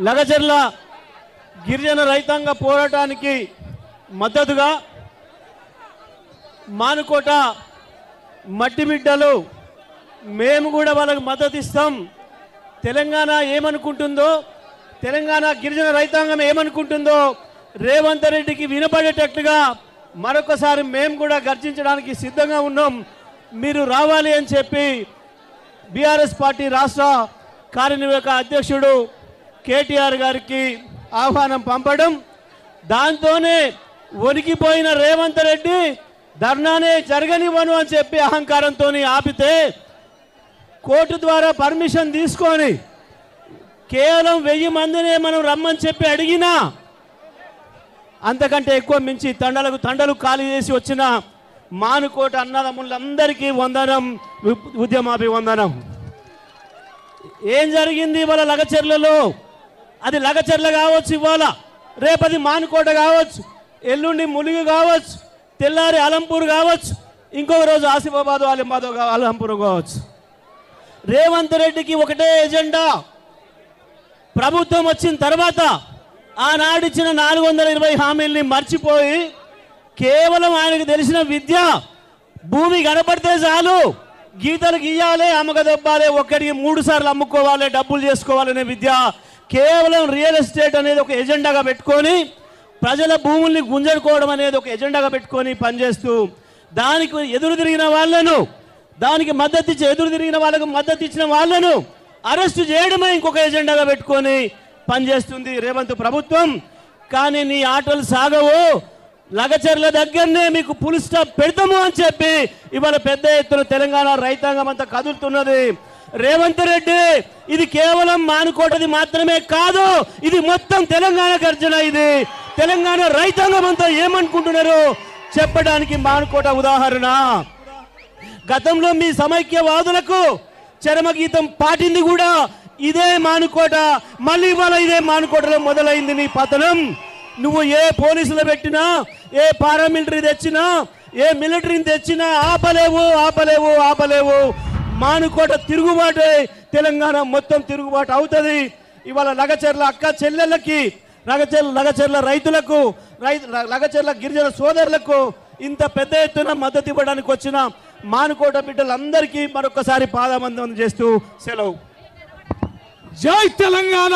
లగచర్ల గిరిజన రైతాంగ పోరాటానికి మద్దతుగా మానుకోట మట్టి బిడ్డలు మేము కూడా వాళ్ళకి మద్దతు ఇస్తాం. తెలంగాణ ఏమనుకుంటుందో, తెలంగాణ గిరిజన రైతాంగం ఏమనుకుంటుందో రేవంత్ రెడ్డికి వినపడేటట్లుగా మరొకసారి మేము కూడా గర్జించడానికి సిద్ధంగా ఉన్నాం. మీరు రావాలి అని చెప్పి బీఆర్ఎస్ పార్టీ రాష్ట్ర కార్యనిర్వాహక అధ్యక్షుడు కేటీఆర్ గారికి ఆహ్వానం పంపడం, దాంతోనే వణికిపోయిన రేవంత్ రెడ్డి ధర్నానే జరగనివ్వను అని చెప్పి అహంకారంతో ఆపితే కోర్టు ద్వారా పర్మిషన్ తీసుకొని కేవలం 1000 మందినే మనం రమ్మని చెప్పి అడిగినా అంతకంటే ఎక్కువ మించి తండలు ఖాళీ చేసి వచ్చిన మానుకోట అన్నదమ్ములందరికీ వందనం, ఉద్యమాభివందనం. ఏం జరిగింది ఇవాళ లగచర్లలో? అది లగచర్ల కావచ్చు, ఇవాళ రేపది మానుకోట కావచ్చు, ఎల్లుండి ములుగు కావచ్చు, తెల్లారి అలంపూర్ కావచ్చు, ఇంకొక రోజు ఆసిఫాబాద్ అలంపూర్ కావచ్చు. రేవంత్ రెడ్డికి ఒకటే ఎజెండా. ప్రభుత్వం వచ్చిన తర్వాత ఆనాడిచ్చిన 420 హామీల్ని మర్చిపోయి కేవలం ఆయనకు తెలిసిన విద్య భూమి కనపడితే చాలు, గీతలు గీయాలి, అమ్మకదొబ్బాలి, ఒక్కడికి 3 సార్లు అమ్ముకోవాలి, డబ్బులు చేసుకోవాలనే విద్య, కేవలం రియల్ ఎస్టేట్ అనేది ఒక ఎజెండాగా పెట్టుకొని ప్రజల భూముల్ని గుంజడుకోవడం అనేది ఒక ఎజెండాగా పెట్టుకొని పనిచేస్తూ దానికి ఎదురు తిరిగిన వాళ్ళను, దానికి మద్దతు ఇచ్చి ఎదురు తిరిగిన వాళ్ళకు మద్దతు ఇచ్చిన వాళ్ళను అరెస్టు చేయడమే ఇంకొక ఎజెండాగా పెట్టుకొని పనిచేస్తుంది రేవంత్ ప్రభుత్వం. కానీ నీ ఆటలు సాగవు, లగచర్ల దగ్గరనే మీకు ఫుల్ స్టాప్ పెడతాము అని చెప్పి ఇవాళ పెద్ద ఎత్తున తెలంగాణ రైతాంగం అంతా కదులుతున్నది. రేవంత్ రెడ్డి, ఇది కేవలం మానుకోటది మాత్రమే కాదు, ఇది మొత్తం తెలంగాణ గర్జన. ఇది తెలంగాణ రైతాంగం అంతా ఏమనుకుంటున్నారో చెప్పడానికి మానుకోట ఉదాహరణ. గతంలో మీ సమైక్యవాదులకు చరమగీతం పాటింది కూడా ఇదే మానుకోట. మళ్ళీ ఇవాళ ఇదే మానుకోటలో మొదలైంది నీ పతనం. నువ్వు ఏ పోలీసులు పెట్టినా, ఏ పారామిలిటరీ తెచ్చినా, ఏ మిలిటరీని తెచ్చినా ఆపలేవు. మానుకోట తిరుగుబాటే తెలంగాణ మొత్తం తిరుగుబాటు అవుతుంది. ఇవాళ లగచర్ల అక్క చెల్లెళ్ళకి, లగచర్ల రైతులకు, లగచర్ల గిరిజన సోదరులకు ఇంత పెద్ద ఎత్తున మద్దతు ఇవ్వడానికి వచ్చిన మానుకోట బిడ్డలందరికీ మరొకసారి పాదవందనం చేస్తూ సెలవు. జై తెలంగాణ.